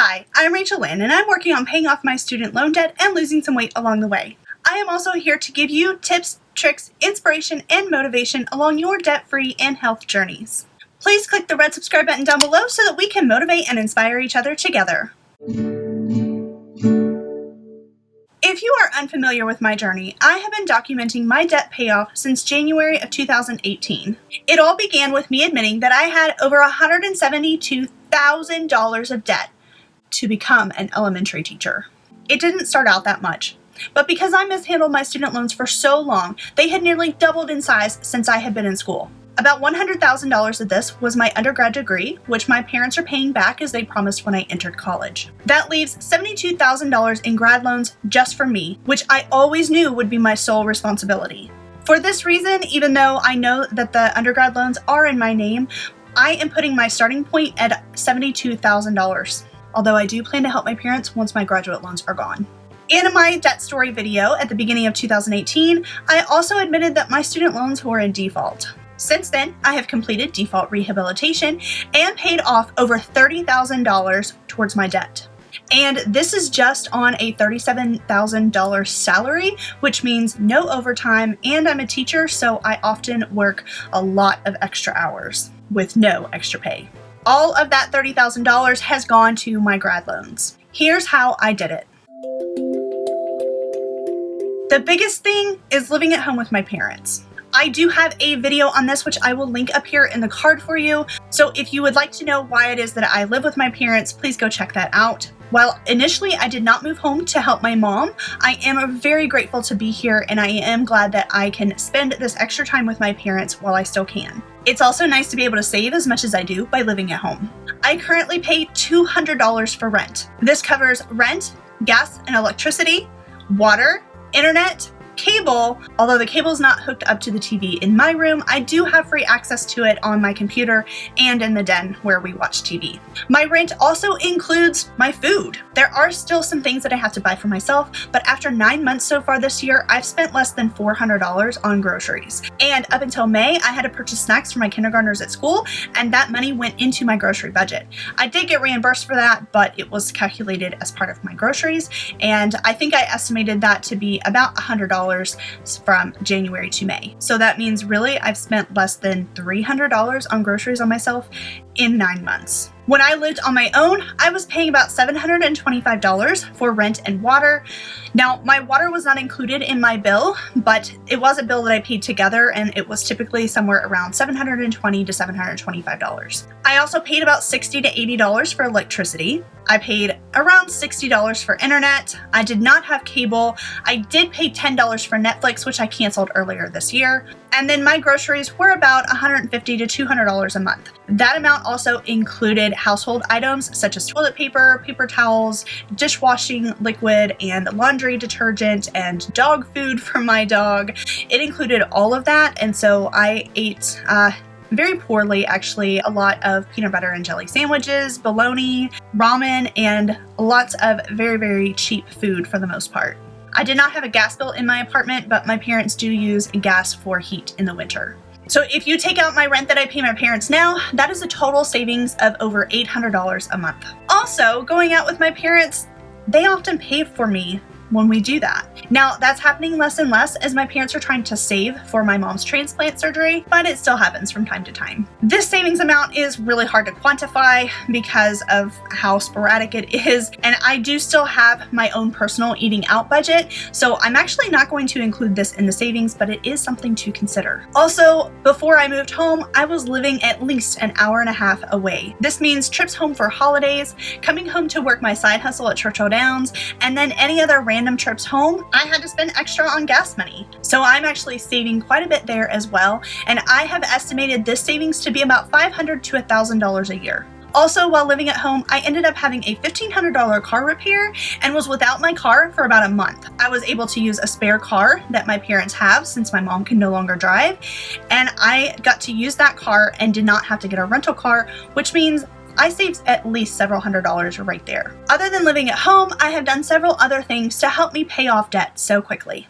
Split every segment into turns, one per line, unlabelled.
Hi, I'm Rachel Lynn, and I'm working on paying off my student loan debt and losing some weight along the way. I am also here to give you tips, tricks, inspiration, and motivation along your debt-free and health journeys. Please click the red subscribe button down below so that we can motivate and inspire each other together. If you are unfamiliar with my journey, I have been documenting my debt payoff since January of 2018. It all began with me admitting that I had over $172,000 of debt to become an elementary teacher. It didn't start out that much, but because I mishandled my student loans for so long, they had nearly doubled in size since I had been in school. About $100,000 of this was my undergrad degree, which my parents are paying back as they promised when I entered college. That leaves $72,000 in grad loans just for me, which I always knew would be my sole responsibility. For this reason, even though I know that the undergrad loans are in my name, I am putting my starting point at $72,000. Although I do plan to help my parents once my graduate loans are gone. In my debt story video at the beginning of 2018, I also admitted that my student loans were in default. Since then, I have completed default rehabilitation and paid off over $30,000 towards my debt. And this is just on a $37,000 salary, which means no overtime, and I'm a teacher, so I often work a lot of extra hours with no extra pay. All of that $30,000 has gone to my grad loans. Here's how I did it. The biggest thing is living at home with my parents. I do have a video on this, which I will link up here in the card for you. So if you would like to know why it is that I live with my parents, please go check that out. While initially I did not move home to help my mom, I am very grateful to be here, and I am glad that I can spend this extra time with my parents while I still can. It's also nice to be able to save as much as I do by living at home. I currently pay $200 for rent. This covers rent, gas and electricity, water, internet, cable. Although the cable is not hooked up to the TV in my room, I do have free access to it on my computer and in the den where we watch TV. My rent also includes my food. There are still some things that I have to buy for myself, but after 9 months so far this year, I've spent less than $400 on groceries. And up until May, I had to purchase snacks for my kindergartners at school, and that money went into my grocery budget. I did get reimbursed for that, but it was calculated as part of my groceries, and I think I estimated that to be about $100 from January to May. So that means really I've spent less than $300 on groceries on myself in 9 months. When I lived on my own, I was paying about $725 for rent and water. Now, my water was not included in my bill, but it was a bill that I paid together, and it was typically somewhere around $720 to $725. I also paid about $60 to $80 for electricity. I paid around $60 for internet. I did not have cable. I did pay $10 for Netflix, which I canceled earlier this year. And then my groceries were about $150 to $200 a month. That amount also included household items such as toilet paper, paper towels, dishwashing liquid, and laundry detergent, and dog food for my dog. It included all of that, and so I ate very poorly, actually. A lot of peanut butter and jelly sandwiches, bologna, ramen, and lots of very, very cheap food for the most part. I did not have a gas bill in my apartment, but my parents do use gas for heat in the winter. So if you take out my rent that I pay my parents now, that is a total savings of over $800 a month. Also, going out with my parents, they often pay for me when we do that. Now, that's happening less and less as my parents are trying to save for my mom's transplant surgery, but it still happens from time to time. This savings amount is really hard to quantify because of how sporadic it is, and I do still have my own personal eating out budget, so I'm actually not going to include this in the savings, but it is something to consider. Also, before I moved home, I was living at least an hour and a half away. This means trips home for holidays, coming home to work my side hustle at Churchill Downs, and then any other random trips home, I had to spend extra on gas money. So I'm actually saving quite a bit there as well, and I have estimated this savings to be about $500 to $1,000 a year. Also, while living at home, I ended up having a $1,500 car repair and was without my car for about a month. I was able to use a spare car that my parents have since my mom can no longer drive, and I got to use that car and did not have to get a rental car, which means I saved at least several $100s right there. Other than living at home, I have done several other things to help me pay off debt so quickly.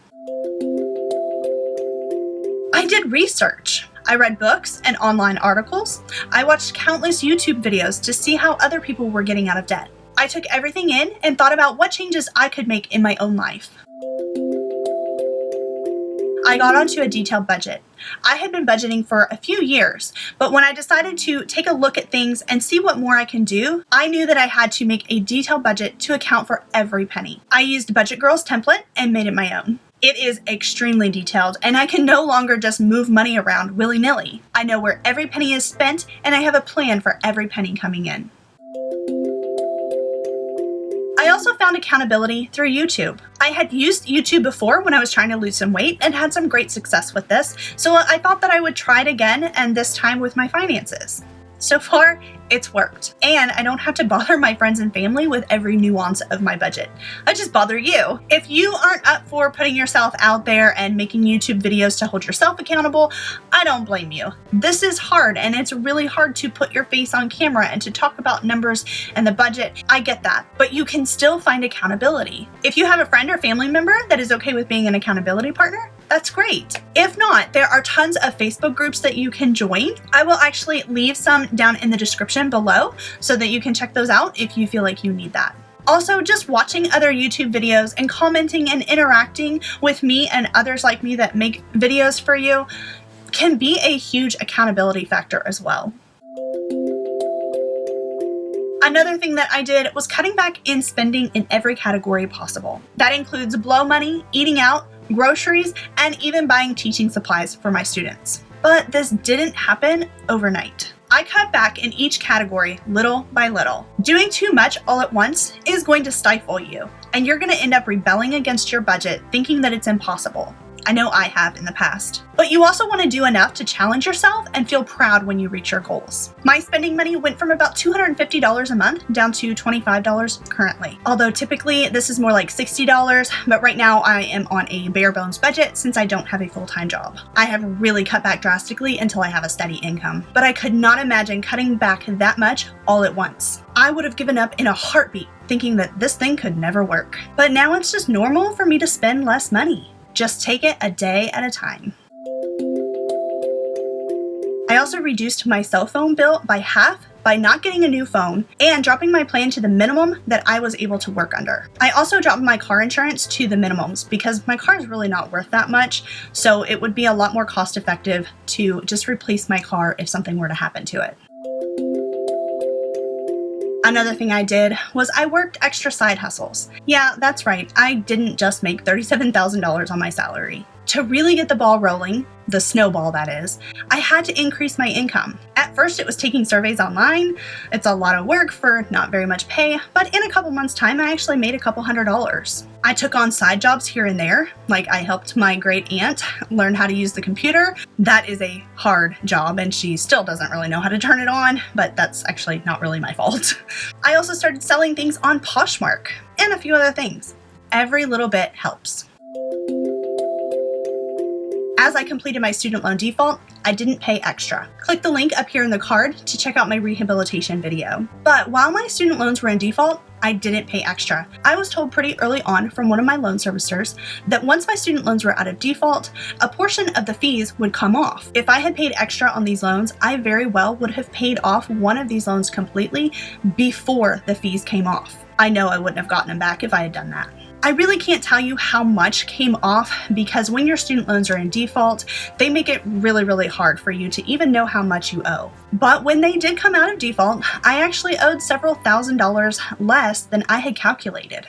I did research. I read books and online articles. I watched countless YouTube videos to see how other people were getting out of debt. I took everything in and thought about what changes I could make in my own life. I got onto a detailed budget. I had been budgeting for a few years, but when I decided to take a look at things and see what more I can do, I knew that I had to make a detailed budget to account for every penny. I used Budget Girl's template and made it my own. It is extremely detailed, and I can no longer just move money around willy-nilly. I know where every penny is spent, and I have a plan for every penny coming in. I also found accountability through YouTube. I had used YouTube before when I was trying to lose some weight and had some great success with this, so I thought that I would try it again, and this time with my finances. So far, it's worked, and I don't have to bother my friends and family with every nuance of my budget. I just bother you. If you aren't up for putting yourself out there and making YouTube videos to hold yourself accountable, I don't blame you. This is hard, and it's really hard to put your face on camera and to talk about numbers and the budget. I get that, but you can still find accountability. If you have a friend or family member that is okay with being an accountability partner, that's great. If not, there are tons of Facebook groups that you can join. I will actually leave some down in the description below so that you can check those out if you feel like you need that. Also, just watching other YouTube videos and commenting and interacting with me and others like me that make videos for you can be a huge accountability factor as well. Another thing that I did was cutting back in spending in every category possible. That includes blow money, eating out, groceries, and even buying teaching supplies for my students. But this didn't happen overnight. I cut back in each category little by little. Doing too much all at once is going to stifle you, and you're going to end up rebelling against your budget, thinking that it's impossible. I know I have in the past. But you also want to do enough to challenge yourself and feel proud when you reach your goals. My spending money went from about $250 a month down to $25 currently. Although typically this is more like $60, but right now I am on a bare bones budget since I don't have a full-time job. I have really cut back drastically until I have a steady income, but I could not imagine cutting back that much all at once. I would have given up in a heartbeat thinking that this thing could never work. But now it's just normal for me to spend less money. Just take it a day at a time. I also reduced my cell phone bill by half by not getting a new phone and dropping my plan to the minimum that I was able to work under. I also dropped my car insurance to the minimums because my car is really not worth that much, so it would be a lot more cost effective to just replace my car if something were to happen to it. Another thing I did was I worked extra side hustles. Yeah, that's right, I didn't just make $37,000 on my salary. To really get the ball rolling, the snowball that is, I had to increase my income. At first it was taking surveys online. It's a lot of work for not very much pay, but in a couple months' time I actually made a couple $100s. I took on side jobs here and there, like I helped my great aunt learn how to use the computer. That is a hard job and she still doesn't really know how to turn it on, but that's actually not really my fault. I also started selling things on Poshmark and a few other things. Every little bit helps. As I completed my student loan default, I didn't pay extra. Click the link up here in the card to check out my rehabilitation video. But while my student loans were in default, I didn't pay extra. I was told pretty early on from one of my loan servicers that once my student loans were out of default, a portion of the fees would come off. If I had paid extra on these loans, I very well would have paid off one of these loans completely before the fees came off. I know I wouldn't have gotten them back if I had done that. I really can't tell you how much came off because when your student loans are in default, they make it really hard for you to even know how much you owe. But when they did come out of default, I actually owed several $1,000s less than I had calculated.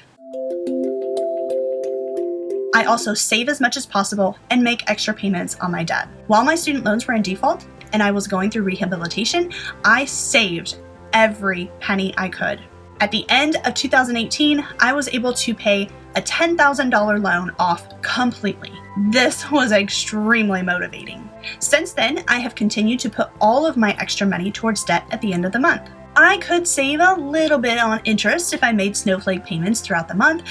I also save as much as possible and make extra payments on my debt. While my student loans were in default and I was going through rehabilitation, I saved every penny I could. At the end of 2018, I was able to pay a $10,000 loan off completely. This was extremely motivating. Since then, I have continued to put all of my extra money towards debt at the end of the month. I could save a little bit on interest if I made snowflake payments throughout the month,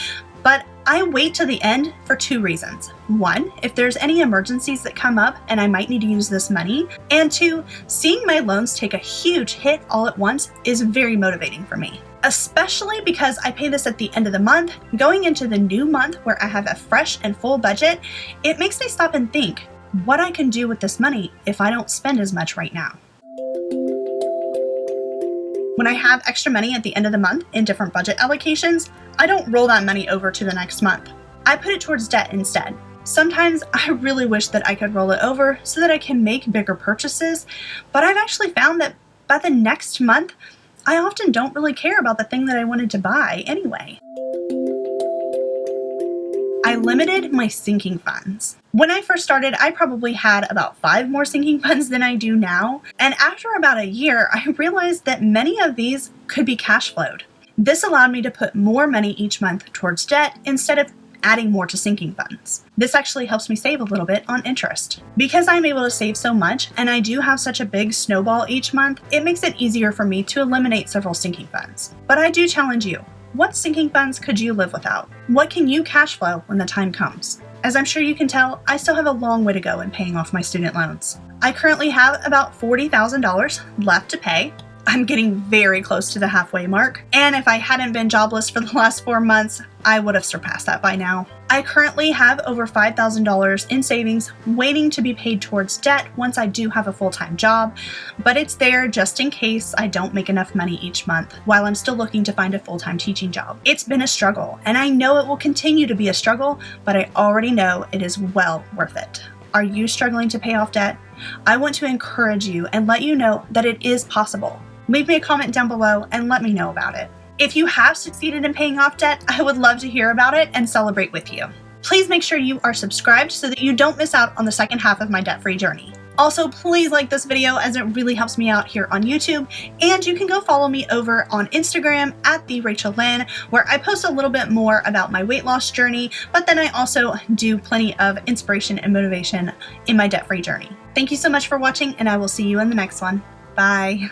but I wait to the end for two reasons. One, if there's any emergencies that come up and I might need to use this money. And two, seeing my loans take a huge hit all at once is very motivating for me. Especially because I pay this at the end of the month, going into the new month where I have a fresh and full budget, it makes me stop and think what I can do with this money if I don't spend as much right now. When I have extra money at the end of the month in different budget allocations, I don't roll that money over to the next month. I put it towards debt instead. Sometimes I really wish that I could roll it over so that I can make bigger purchases, but I've actually found that by the next month, I often don't really care about the thing that I wanted to buy anyway. I limited my sinking funds. When I first started, I probably had about 5 more sinking funds than I do now, and after about a year, I realized that many of these could be cash flowed. This allowed me to put more money each month towards debt instead of adding more to sinking funds. This actually helps me save a little bit on interest. Because I'm able to save so much and I do have such a big snowball each month, it makes it easier for me to eliminate several sinking funds. But I do challenge you. What sinking funds could you live without? What can you cash flow when the time comes? As I'm sure you can tell, I still have a long way to go in paying off my student loans. I currently have about $40,000 left to pay. I'm getting very close to the halfway mark, and if I hadn't been jobless for the last 4 months, I would have surpassed that by now. I currently have over $5,000 in savings waiting to be paid towards debt once I do have a full-time job, but it's there just in case I don't make enough money each month while I'm still looking to find a full-time teaching job. It's been a struggle, and I know it will continue to be a struggle, but I already know it is well worth it. Are you struggling to pay off debt? I want to encourage you and let you know that it is possible. Leave me a comment down below and let me know about it. If you have succeeded in paying off debt, I would love to hear about it and celebrate with you. Please make sure you are subscribed so that you don't miss out on the second half of my debt-free journey. Also, please like this video as it really helps me out here on YouTube, and you can go follow me over on Instagram at @therachelLynn, where I post a little bit more about my weight loss journey, but then I also do plenty of inspiration and motivation in my debt-free journey. Thank you so much for watching, and I will see you in the next one. Bye.